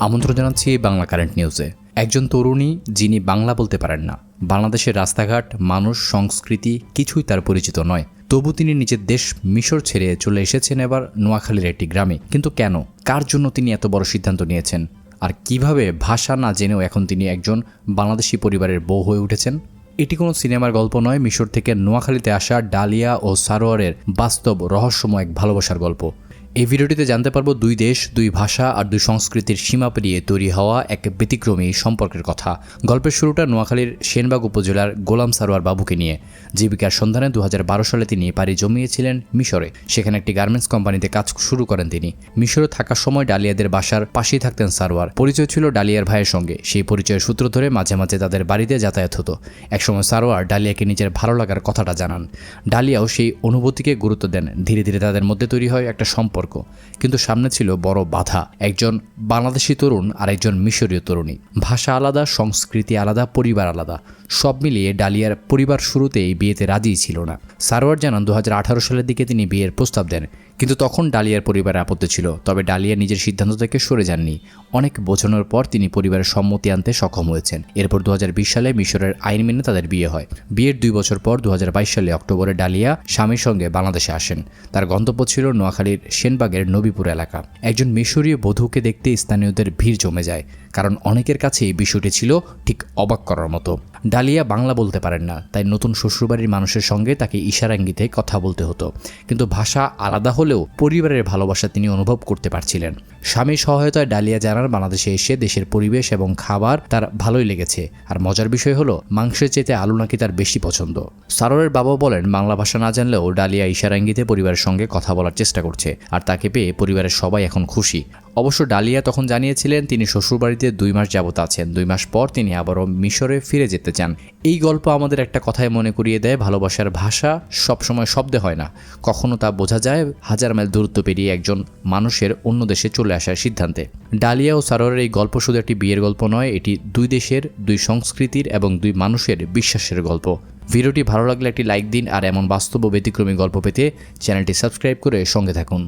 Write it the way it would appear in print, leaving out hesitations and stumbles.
আমন্ত্রণ জানাচ্ছি বাংলা কারেন্ট নিউজে। একজন তরুণী যিনি বাংলা বলতে পারেন না, বাংলাদেশের রাস্তাঘাট, মানুষ, সংস্কৃতি কিছুই তার পরিচিত নয়। তবু তিনি নিজের দেশ মিশর ছেড়ে চলে এসেছেন এবার নোয়াখালীর একটি গ্রামে। কিন্তু কেন, কার জন্য তিনি এত বড় সিদ্ধান্ত নিয়েছেন, আর কিভাবে ভাষা না জেনেও এখন তিনি একজন বাংলাদেশি পরিবারের বউ হয়ে উঠেছেন? এটি কোনো সিনেমার গল্প নয়, মিশর থেকে নোয়াখালীতে আসা ডালিয়া ও সারোয়ারের বাস্তব রহস্যময় এক ভালোবাসার গল্প। এই ভিডিওটিতে জানতে পারবো দুই দেশ, দুই ভাষা আর দুই সংস্কৃতির সীমা পেরিয়ে তৈরি হওয়া এক ব্যতিক্রমী সম্পর্কের কথা। গল্পের শুরুটা নোয়াখালীর সেনবাগ উপজেলার গোলাম সারোয়ার বাবুকে নিয়ে। জীবিকার সন্ধানে 2012 সালে তিনি পাড়ি জমিয়েছিলেন মিশরে। সেখানে একটি গার্মেন্টস কোম্পানিতে কাজ শুরু করেন তিনি। মিশরে থাকার সময় ডালিয়াদের বাসার পাশেই থাকতেন সারোয়ার। পরিচয় ছিল ডালিয়ার ভাইয়ের সঙ্গে। সেই পরিচয়ের সূত্র ধরে মাঝে মাঝে তাদের বাড়িতে যাতায়াত হতো। একসময় সারোয়ার ডালিয়াকে নিজের ভালো লাগার কথাটা জানান। ডালিয়াও সেই অনুভূতিকে গুরুত্ব দেন। ধীরে ধীরে তাদের মধ্যে তৈরি হয় একটা সম্পর্ক। কিন্তু সামনে ছিল বড় বাধা, একজন বাংলাদেশি তরুণ আর একজন মিশরীয় তরুণী। ভাষা আলাদা, সংস্কৃতি আলাদা, পরিবার আলাদা। সব মিলিয়ে ডালিয়ার পরিবার শুরুতেই বিয়েতে রাজি ছিল না। সারোয়ার জানান 2018 সালের দিকে তিনি বিয়ের প্রস্তাব দেন, কিন্তু তখন ডালিয়ার পরিবারে আপত্তি ছিল। তবে ডালিয়া নিজের সিদ্ধান্ত থেকে সরে যাননি। অনেক বোঝানোর পর তিনি পরিবারের সম্মতি আনতে সক্ষম হয়েছেন। এরপর 2020 সালে মিশরের আইন মেনে তাদের বিয়ে হয়। বিয়ের 2 বছর পর 2022 সালে অক্টোবরে ডালিয়া স্বামীর সঙ্গে বাংলাদেশে আসেন। তার গন্তব্য ছিল নোয়াখালীর সেনবাগের নবীপুর এলাকা। একজন মিশরীয় বধূকে দেখতে স্থানীয়দের ভিড় জমে যায়, কারণ অনেকের কাছে এই বিষয়টি ছিল ঠিক অবাক করার মতো। ডালিয়া বাংলা বলতে পারেন না, তাই নতুন শ্বশুরবাড়ির মানুষের সঙ্গে তাকে ইশারা ইঙ্গিতে কথা বলতে হতো। কিন্তু ভাষা আলাদা হলেও পরিবারের ভালোবাসা তিনি অনুভব করতে পারছিলেন। স্বামীর সহায়তায় ডালিয়া জানান বাংলাদেশে এসে দেশের পরিবেশ এবং খাবার তার ভালোই লেগেছে। আর মজার বিষয় হলো, মাংসের চেয়ে আলু নাকি তার বেশি পছন্দ। সারোয়ারের বাবা বলেন, বাংলা ভাষা না জানলেও ডালিয়া ইশারা ইঙ্গিতে পরিবারের সঙ্গে কথা বলার চেষ্টা করছে, আর তাকে পেয়ে পরিবারের সবাই এখন খুশি। অবশ্য ডালিয়া তখন জানিয়েছিলেন তিনি শ্বশুরবাড়িতে 2 মাস যাবত আছেন। 2 মাস পর তিনি আবারও মিশরে ফিরে যেতে চান। এই গল্প আমাদের একটা কথাই মনে করিয়ে দেয়, ভালোবাসার ভাষা সবসময় শব্দে হয় না, কখনো তা বোঝা যায় 1000 মাইল দূরত্ব পেরিয়ে একজন মানুষের অন্য দেশে চলে আসার সিদ্ধান্তে। ডালিয়া ও সারোয়ারের এই গল্প শুধু একটি বিয়ের গল্প নয়, এটি 2 দেশের, 2 সংস্কৃতির এবং 2 মানুষের বিশ্বাসের গল্প। ভিডিওটি ভালো লাগলে একটি লাইক দিন, আর এমন বাস্তব ও ব্যতিক্রমী গল্প পেতে চ্যানেলটি সাবস্ক্রাইব করে সঙ্গে থাকুন।